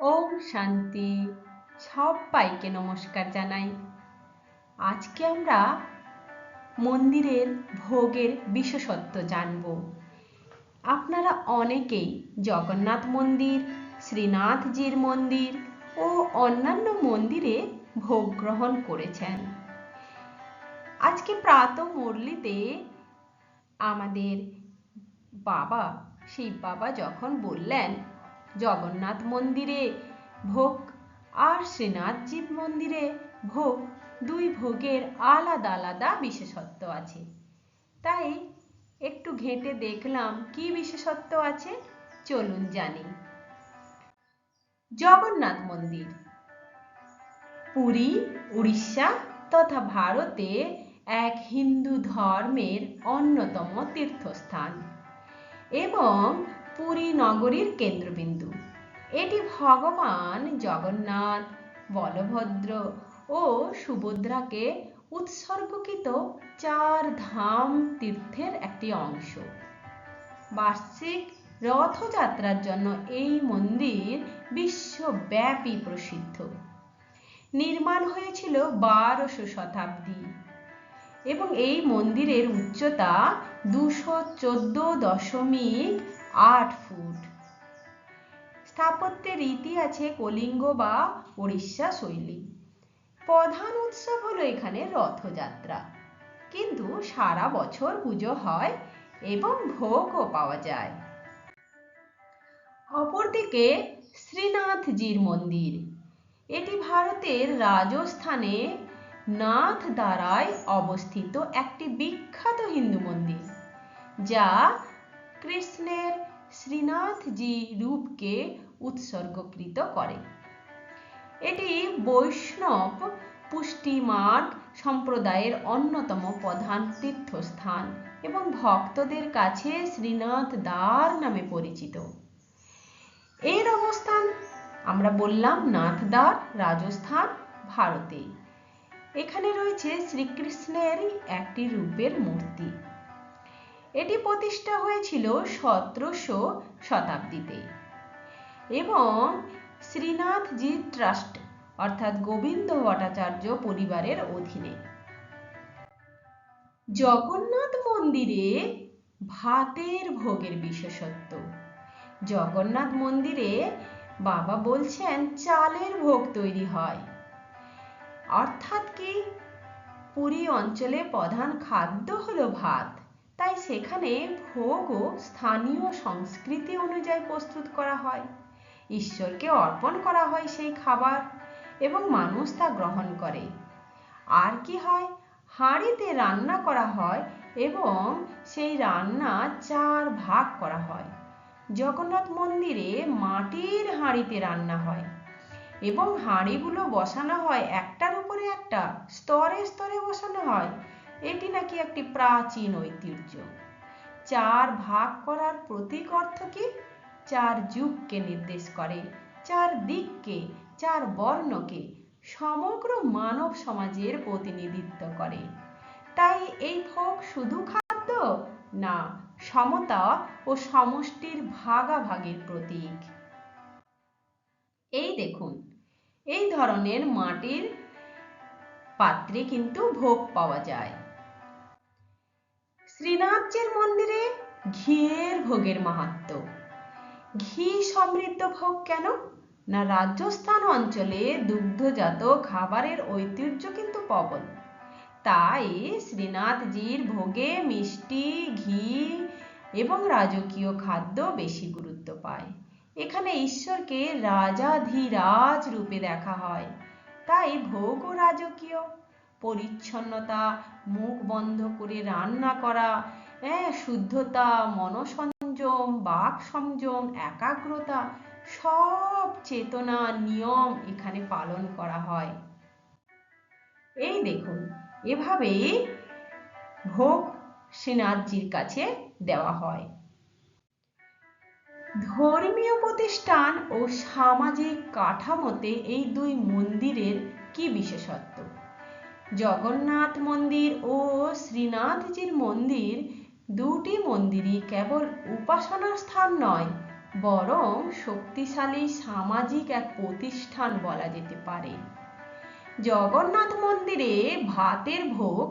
ওম শান্তি। সবাইকে নমস্কার জানাই। আজকে আমরা মন্দিরের ভোগের বিশেষত্ব জানব। আপনারা অনেকেই জগন্নাথ মন্দির, শ্রীনাথজির মন্দির ও অন্যান্য মন্দিরে ভোগ গ্রহণ করেছেন। আজকে প্রাত মুরলিতে আমাদের বাবা, শিব বাবা যখন বললেন জগন্নাথ মন্দিরে ভোগ আর শ্রীনাথজি মন্দিরে ভোগ, দুই ভোগের আলাদা আলাদা বিশেষত্ব আছে। তাই একটু ঘেঁটে দেখলাম কি বিশেষত্ব আছে, চলুন জানি। জগন্নাথ মন্দির পুরী, উড়িষ্যা তথা ভারতে এক হিন্দু ধর্মের অন্যতম তীর্থস্থান এবং পুরী নগরীর কেন্দ্রবিন্দু। এটি ভগবান জগন্নাথ, বলভদ্র ও সুভদ্রাকে উৎসর্গকৃত 4 ধাম তীর্থের একটি অংশ। বার্ষিক রথযাত্রার জন্য এই মন্দির বিশ্বব্যাপী প্রসিদ্ধ। নির্মাণ হয়েছিল 12শো শতাব্দী এবং এই মন্দিরের উচ্চতা 214.8 ফুট। স্থাপত্যের রীতি আছে কলিঙ্গ বা ওড়িশা শৈলী। প্রধান উৎসব হলো এখানে রথযাত্রা, কিন্তু সারা বছর পুজো হয় এবং ভোগও পাওয়া যায়। অপরদিকে শ্রীনাথজির মন্দির, এটি ভারতের রাজস্থানে নাথদ্বারায় অবস্থিত একটি বিখ্যাত হিন্দু মন্দির, যা কৃষ্ণের শ্রীনাথজি রূপকে উৎসর্গকৃত করে। এটি বৈষ্ণব পুষ্টিমার্গ সম্প্রদায়ের অন্যতম প্রধান তীর্থস্থান এবং ভক্তদের কাছে শ্রীনাথ দ্বার নামে পরিচিত। এর অবস্থান আমরা বললাম নাথদ্বার, রাজস্থান, ভারতে। এখানে রয়েছে শ্রীকৃষ্ণের একটি রূপের মূর্তি। এটি প্রতিষ্ঠা হয়েছিল 17শো শতাব্দীতে এবং শ্রীনাথজি ট্রাস্ট অর্থাৎ গোবিন্দ ভট্টাচার্য পরিবারের অধীনে। জগন্নাথ মন্দিরে ভাতের ভোগের বিশেষত্ব। জগন্নাথ মন্দিরে বাবা বলছেন চালের ভোগ তৈরি হয়, অর্থাৎ কি পুরী অঞ্চলে প্রধান খাদ্য হলো ভাত, তাই সেখানে ভোগও স্থানীয় সংস্কৃতি অনুযায়ী প্রস্তুত করা হয়। ঈশ্বরকে অর্পণ করা হয় সেই খাবার এবং মানুষ তা গ্রহণ করে। আর কি হয়, হাঁড়িতে রান্না করা হয় এবং সেই রান্না 4 ভাগ করা হয়। জগন্নাথ মন্দিরে মাটির হাঁড়িতে রান্না হয় এবং হাঁড়িগুলো বসানো হয় একটার উপরে একটা, স্তরে স্তরে বসানো হয়। এটি নাকি একটি প্রাচীন ঐতিহ্য। 4 ভাগ করার প্রতীক অর্থ কি? 4 যুগকে নির্দেশ করে, 4 দিককে, 4 বর্ণকে, সমগ্র মানব সমাজের প্রতিনিধিত্ব করে। তাই এই ভোগ শুধু খাদ্য না, সমতা ও সমষ্টির ভাগাভাগির প্রতীক। এই দেখুন, এই ধরনের মাটির পাত্রে কিন্তু ভোগ পাওয়া যায়। শ্রীনাথজির মন্দিরে ঘিয়ের ভোগের মাহাত্ম্য। ঘি সমৃদ্ধ ভোগ কেন না, রাজস্থান অঞ্চলে দুগ্ধজাত খাবারের ঐতিহ্য কিন্তু প্রবল। তাই শ্রীনাথজির ভোগে মিষ্টি, ঘি এবং রাজকীয় খাদ্য বেশি গুরুত্ব পায়। এখানে ঈশ্বরকে রাজাধিরাজ রূপে দেখা হয়, তাই ভোগও রাজকীয়। পরিচ্ছন্নতা, মুখ বন্ধ করে রান্না করা, শুদ্ধতা, মনসংযম, বাক সংযম, একাগ্রতা, সব চেতনা নিয়ম এখানে পালন করা হয়। এই দেখুন, এভাবে ভোগ শ্রীনাথজির কাছে দেওয়া হয়। ধর্মীয় প্রতিষ্ঠান ও সামাজিক কাঠামোতে এই দুই মন্দিরের কি বিশেষত্ব? জগন্নাথ মন্দির ও শ্রীনাথজির মন্দির, দুটি মন্দিরই কেবল উপাসনার স্থান নয়, বরং শক্তিশালী সামাজিক এক প্রতিষ্ঠান বলা যেতে পারে। জগন্নাথ মন্দিরে ভাতের ভোগ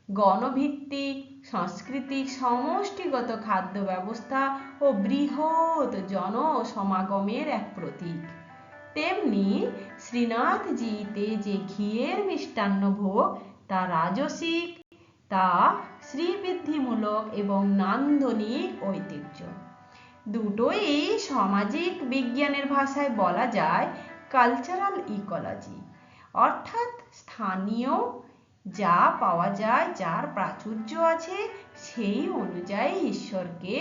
গণভিত্তিক সাংস্কৃতিক সমষ্টিগত খাদ্য ব্যবস্থা ও বৃহৎ জনসমাগমের এক প্রতীক। তেমনি শ্রীনাথজিতে যে ঘিয়ের মিষ্টান্ন ভোগ তা রাজসিক, তা শ্রীবৃদ্ধিমূলক এবং নান্দনিক ঐতিহ্য। দুটোই সামাজিক বিজ্ঞানের ভাষায় বলা যায় কালচারাল ইকোলজি, অর্থাৎ স্থানীয় যা পাওয়া যায়, যার প্রাচুর্য আছে, সেই অনুযায়ী ঈশ্বরকে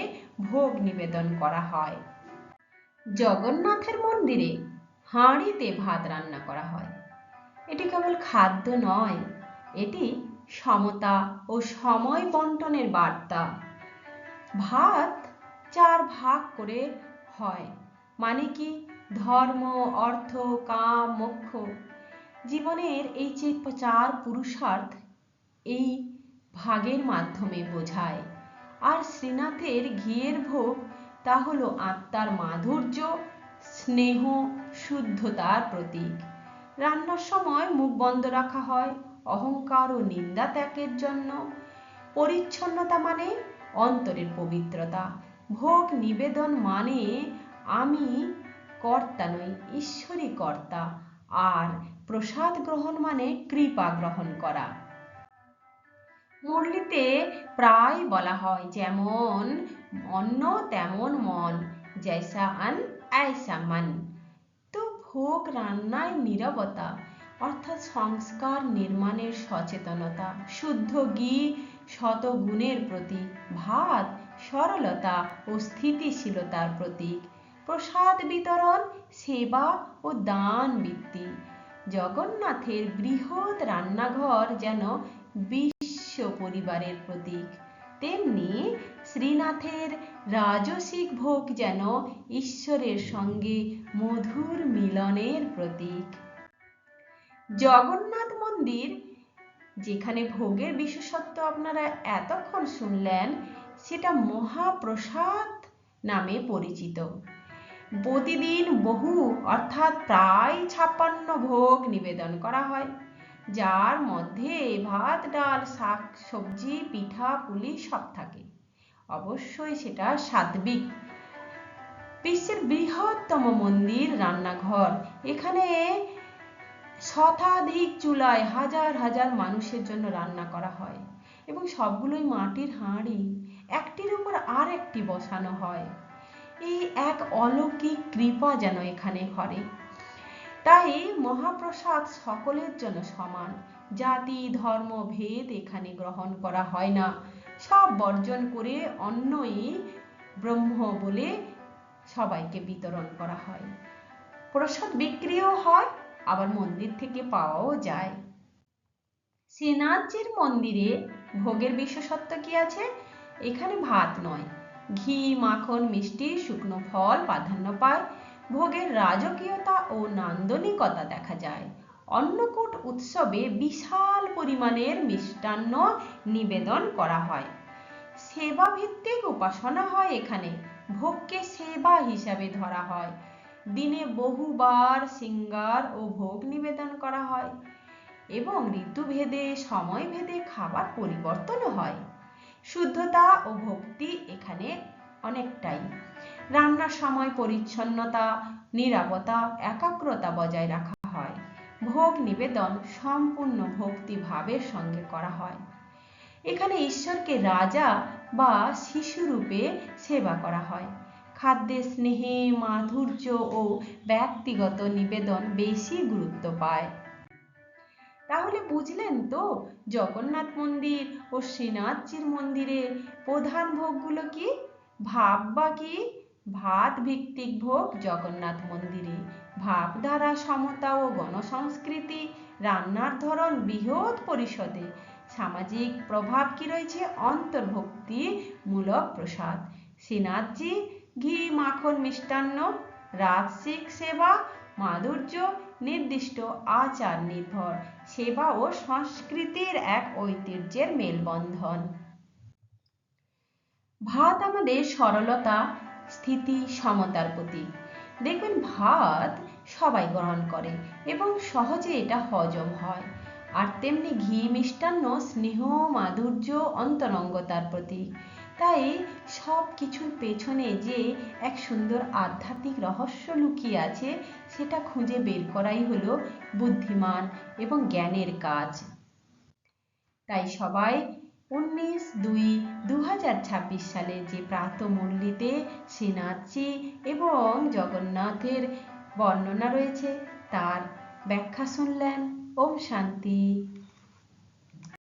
ভোগ নিবেদন করা হয়। জগন্নাথের মন্দিরে হাঁড়িতে ভাত রান্না করা হয়। এটি কেবল খাদ্য নয়, এটি সমতা ও সময় বন্টনের বার্তা। ভাত 4 ভাগ করে হয়, মানে কি ধর্ম, অর্থ, কাম, মোক্ষ, জীবনের এই যে 4 পুরুষার্থ এই ভাগের মাধ্যমে বোঝায়। আর শ্রীনাথের ঘিয়ের ভোগ তা হলো আত্মার মাধুর্য, স্নেহ, শুদ্ধতার প্রতীক। রান্নার সময় মুখ বন্ধ রাখা হয় অহংকার ও নিন্দা ত্যাগের জন্য। পরিচ্ছন্নতা মানে অন্তরের পবিত্রতা। ভোগ নিবেদন মানে আমি কর্তা নই, ঈশ্বরই কর্তা। আর প্রসাদ গ্রহণ মানে কৃপা গ্রহণ করা। মুরলিতে প্রায় বলা হয়, যেমন অন্ন তেমন মন, জৈসা অন্ন ऐसा मन। তো ভোগ রান্নায় নীরবতা, অর্থাৎ সংস্কার নির্মাণের সচেতনতা। শুদ্ধ ঘি শতগুণের প্রতীক। ভাত সরলতা ও স্থিতিশীলতার প্রতীক। প্রসাদ বিতরণ সেবা ও দান বৃত্তি। জগন্নাথের বৃহৎ রান্নাঘর যেন বিশ্ব পরিবারের প্রতীক। তেমনি শ্রীনাথের রাজসিক ভোগ যেন ঈশ্বরের সঙ্গে মধুর মিলনের প্রতীক। জগন্নাথ মন্দির যেখানে ভোগের বিশেষত্ব আপনারা এতক্ষণ শুনলেন, সেটা মহাপ্রসাদ নামে পরিচিত। প্রতিদিন বহু, অর্থাৎ প্রায় 56 ভোগ নিবেদন করা হয়, যার মধ্যে ভাত, ডাল, শাক, সবজি, পিঠা, পুলি সব থাকে। অবশ্যই সেটা সাত্বিক। বিশ্বের বৃহত্তম মন্দির রান্নাঘর। এখানে শতাধিক চুলায় হাজার হাজার মানুষের জন্য রান্না করা হয় এবং সবগুলোই মাটির হাঁড়ি, একটির উপর আর একটি বসানো হয়। এই এক অলৌকিক কৃপা যেন এখানে করে। তাই মহাপ্রসাদ সকলের জন্য সমান। জাতি ধর্ম ভেদ এখানে গ্রহণ করা হয় না। সব বর্জন করে অন্নই ব্রহ্ম বলে সবাইকে বিতরণ করা হয়। প্রসাদ বিক্রিও হয়, আবার মন্দির থেকে পাওয়াও যায়। শ্রীনাথজির মন্দিরে ভোগের বিশেষত্ব কি আছে? এখানে ভাত নয়, ঘি, মাখন, মিষ্টি, শুকনো ফল প্রাধান্য পায়। ভোগের রাজকীয়তা ও নান্দনিকতা দেখা যায়। অন্নকূট উৎসবে বিশাল পরিমাণের মিষ্টান্ন নিবেদন করা হয়। সেবা ভিত্তিক উপাসনা হয় এখানে। ভোগকে সেবা হিসাবে ধরা হয়। দিনে বহুবার সিঙ্গার ও ভোগ নিবেদন করা হয় এবং ঋতুভেদে সময় ভেদে খাবার পরিবর্তনও হয়। শুদ্ধতা ও ভক্তি এখানে অনেকটাই। রান্নার সময় পরিচ্ছন্নতা, নিরাপত্তা, একাগ্রতা বজায় রাখা হয়। ভোগ নিবেদন সম্পূর্ণ ভক্তি ভাবের সঙ্গে করা হয়। এখানে ঈশ্বরকে রাজা বা শিশুরূপে সেবা করা হয়। খাদ্যে স্নেহে মাধুর্য ও ব্যক্তিগত নিবেদন বেশি গুরুত্ব পায়। তাহলে বুঝলেন তো জগন্নাথ মন্দির ও শ্রীনাথজির মন্দিরে প্রধান ভোগগুলো কি? ভাববা কি? ভাত ভিত্তিক ভোগ জগন্নাথ মন্দিরে। ভাবধারা সমতা ও গণসংস্কৃতি। রান্নার ধরন বৃহৎ পরিসরে। সামাজিক প্রভাব কি রয়েছে? অন্তর্ভুক্তিমূলক প্রসাদ। শ্রীনাথজি ঘি, মাখন, মিষ্টান্ন। রাজসিক সেবা, মাধুর্য, নির্দিষ্ট আচার নির্ভর সেবা ও সংস্কৃতির এক ঐতিহ্যের মেলবন্ধন। ভাত আমাদের সরলতা, স্থিতি সমতার প্রতীক। দেখবেন ভাত সবাই গ্রহণ করে এবং সহজে এটা হজম হয়। আর তেমনি ঘি মিষ্টান্ন স্নেহ মাধুর্য অন্তরঙ্গতার প্রতীক। তাই সব কিছুর পেছনে যে এক সুন্দর আধ্যাত্মিক রহস্য লুকিয়ে আছে সেটা খুঁজে বের করাই হলো বুদ্ধিমান এবং জ্ঞানের কাজ। তাই সবাই 19/2/2026 সালে যে প্রাতঃমুরলিতে শ্রীনাথজি এবং জগন্নাথের বর্ণনা রয়েছে তার ব্যাখ্যা শুনলেন। ওম শান্তি।